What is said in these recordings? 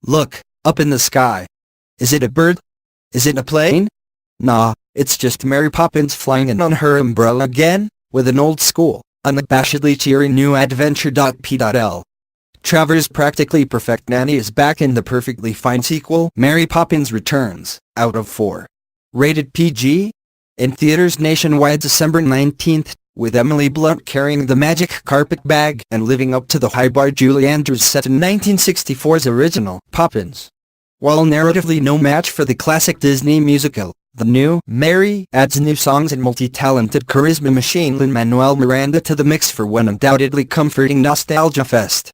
Look, up in the sky. Is it a bird? Is it a plane? Nah, it's just Mary Poppins flying in on her umbrella again, with an old school, unabashedly cheery new adventure. P.L. Travers' practically perfect nanny is back in the perfectly fine sequel, Mary Poppins Returns, out of 4. Rated PG? In theaters nationwide December 19th, with Emily Blunt carrying the magic carpet bag and living up to the high bar Julie Andrews set in 1964's original, Poppins. While narratively no match for the classic Disney musical, the new Mary adds new songs and multi-talented charisma machine Lin-Manuel Miranda to the mix for one undoubtedly comforting nostalgia fest.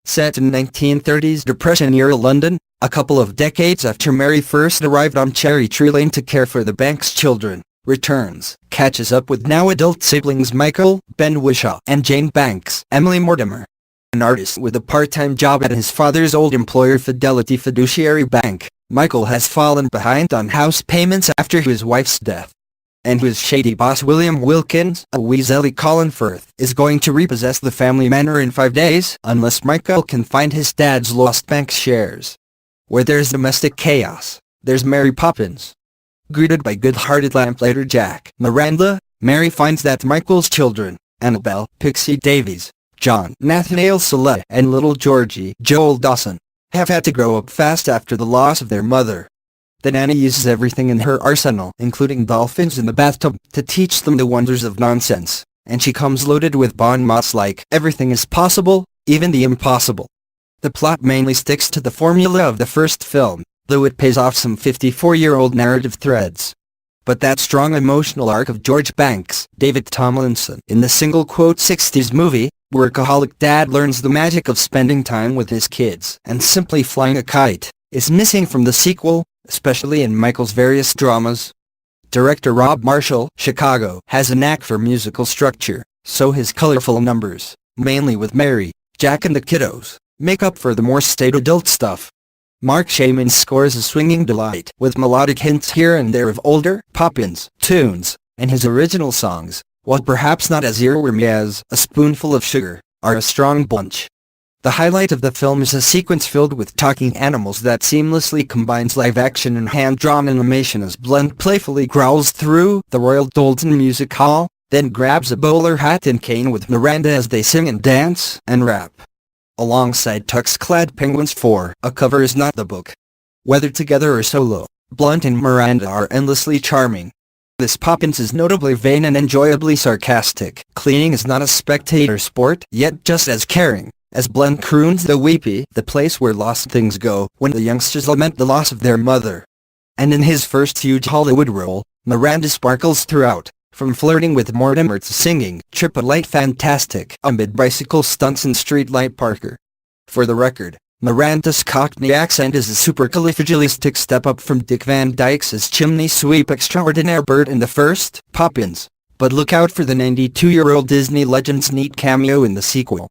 Set in 1930s Depression-era London, a couple of decades after Mary first arrived on Cherry Tree Lane to care for the Banks children, Returns catches up with now adult siblings Michael, Ben Whishaw, and Jane Banks. Emily Mortimer, an artist with a part-time job at his father's old employer Fidelity Fiduciary Bank, Michael has fallen behind on house payments after his wife's death. And his shady boss William Wilkins, a Weasley Colin Firth, is going to repossess the family manor in 5 days unless Michael can find his dad's lost bank shares. Where there's domestic chaos, there's Mary Poppins. Greeted by good-hearted lamplighter Jack Miranda, Mary finds that Michael's children, Annabelle, Pixie Davies, John, Nathaniel Saleh, and little Georgie, Joel Dawson, have had to grow up fast after the loss of their mother. The nanny uses everything in her arsenal, including dolphins in the bathtub, to teach them the wonders of nonsense, and she comes loaded with bon mots like, everything is possible, even the impossible. The plot mainly sticks to the formula of the first film, though it pays off some 54-year-old narrative threads. But that strong emotional arc of George Banks, David Tomlinson, in the single-quote 60s movie, workaholic dad learns the magic of spending time with his kids and simply flying a kite, is missing from the sequel, especially in Michael's various dramas. Director Rob Marshall, Chicago, has a knack for musical structure, so his colorful numbers, mainly with Mary, Jack and the kiddos, make up for the more staid adult stuff. Mark Shaman's score is a swinging delight, with melodic hints here and there of older Poppins tunes, and his original songs, while perhaps not as earwormy as A Spoonful of Sugar, are a strong bunch. The highlight of the film is a sequence filled with talking animals that seamlessly combines live action and hand-drawn animation as Blunt playfully growls through the Royal Doulton Music Hall, then grabs a bowler hat and cane with Miranda as they sing and dance and rap. Alongside Tux-clad penguins for A Cover Is Not the Book. Whether together or solo, Blunt and Miranda are endlessly charming. This Poppins is notably vain and enjoyably sarcastic. Cleaning is not a spectator sport, yet just as caring, as Blunt croons the weepy, the place where lost things go, when the youngsters lament the loss of their mother. And in his first huge Hollywood role, Miranda sparkles throughout, from flirting with Mortimer to singing Trip-a-Light Fantastic amid bicycle stunts in Streetlight Parker. For the record, Miranda's Cockney accent is a supercalifragilistic step up from Dick Van Dyke's chimney sweep extraordinaire Bert in the first Poppins, but look out for the 92-year-old Disney legend's neat cameo in the sequel.